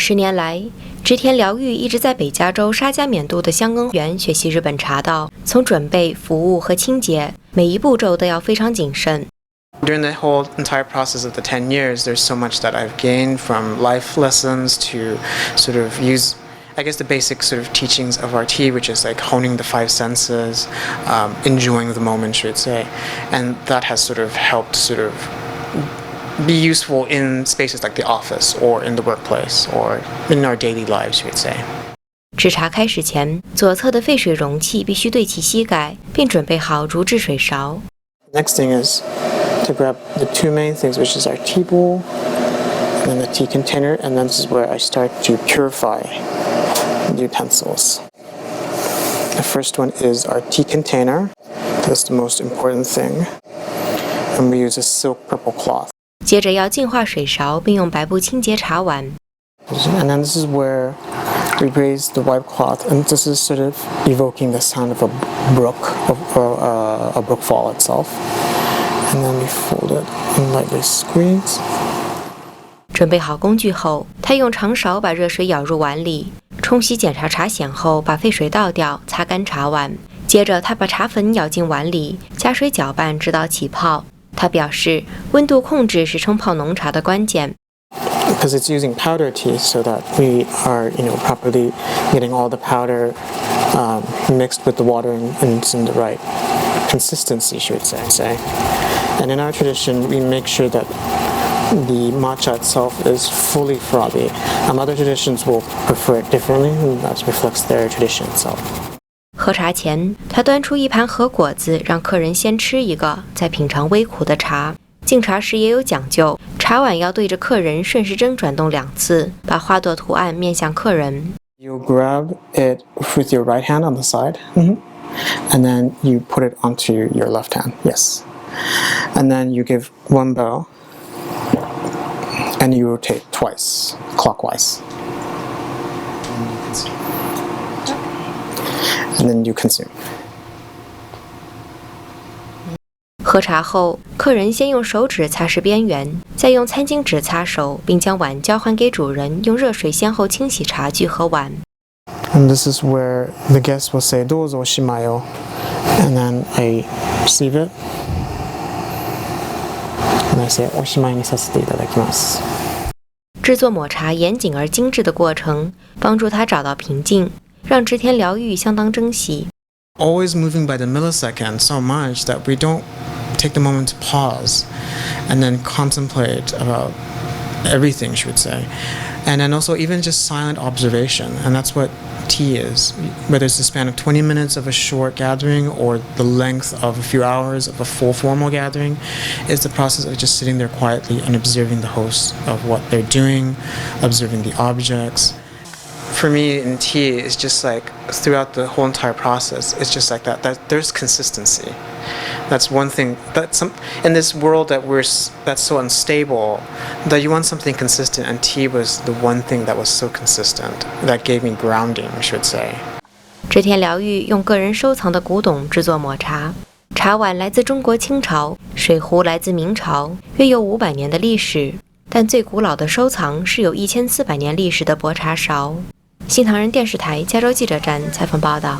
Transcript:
10年来，植田了裕一直在北加州沙加缅度的箱根园学习日本茶道，从准备、服务和清洁，每一步骤都要非常谨慎。During the whole entire process of the 10 years, there's so much that I've gained from life lessons to sort of use, I guess, the basic sort of teachings of RT, which is like honing the 5 senses, enjoying the moment, should say. And that has sort of helped sort of be useful in spaces like the office or in the workplace or in our daily lives, you would say. 制茶开始前，左侧的废水容器必须对齐膝盖，并准备好竹制水勺。 Next thing is to grab the 2 main things, which is our tea bowl and then the tea container, and then this is where I start to purify the utensils. The first one is our tea container. That's the most important thing. And we use a silk purple cloth. 接着要净化水勺，并用白布清洁茶碗。 And then this is where we raise the white cloth, and this is sort of evoking the sound of a brook, a brook fall itself. And then we fold it and lightly squeeze. 准备好工具后，他用长勺把热水舀入碗里，冲洗检查茶筅后，把废水倒掉，擦干茶碗。接着，他把茶粉舀进碗里，加水搅拌，直到起泡。他表示，温度控制是冲泡浓茶的关键。 Because it's using powder tea, so that we are, properly getting all the powder mixed with the water and it's in the right consistency, should say. And in our tradition, we make sure that the matcha itself is fully frothy. Other traditions will prefer it differently, and that reflects their tradition itself. 喝茶前，他端出一盘和果子，让客人先吃一个，再品尝微苦的茶。敬茶时也有讲究，茶碗要对着客人顺时针转动2次，把花朵图案面向客人。 You grab it with your right hand on the side, and then you put it onto your left hand, yes. And then you give 1 bow, and you rotate twice, clockwise. And then you consume. 喝茶后，客人先用手指擦拭边缘，再用餐巾纸擦手，并将碗交还给主人，用热水先后清洗茶具和碗。 And this is where the guest will say, どうぞしまよ. And then I receive it. And I say, おしまいにさせていただきます。 制作抹茶严谨而精致的过程，帮助他找到平静，让植田了裕相当珍惜。 Always moving by the millisecond so much that we don't take the moment to pause and then contemplate about everything, she would say. And then also even just silent observation, and that's what tea is. Whether it's the span of 20 minutes of a short gathering or the length of a few hours of a full formal gathering, it's the process of just sitting there quietly and observing the host of what they're doing, observing the objects. For me in tea, it's just like throughout the whole entire process, it's just like that there's consistency. That's one thing in this world that's so unstable, that you want something consistent, and tea was the one thing that was so consistent that gave me grounding, I should say. 植田了裕用个人收藏的古董制作抹茶，茶碗来自中国清朝，水壶来自明朝，约有500年的历史。但最古老的收藏是有1400年历史的薄茶勺。新唐人电视台加州记者站采访报道。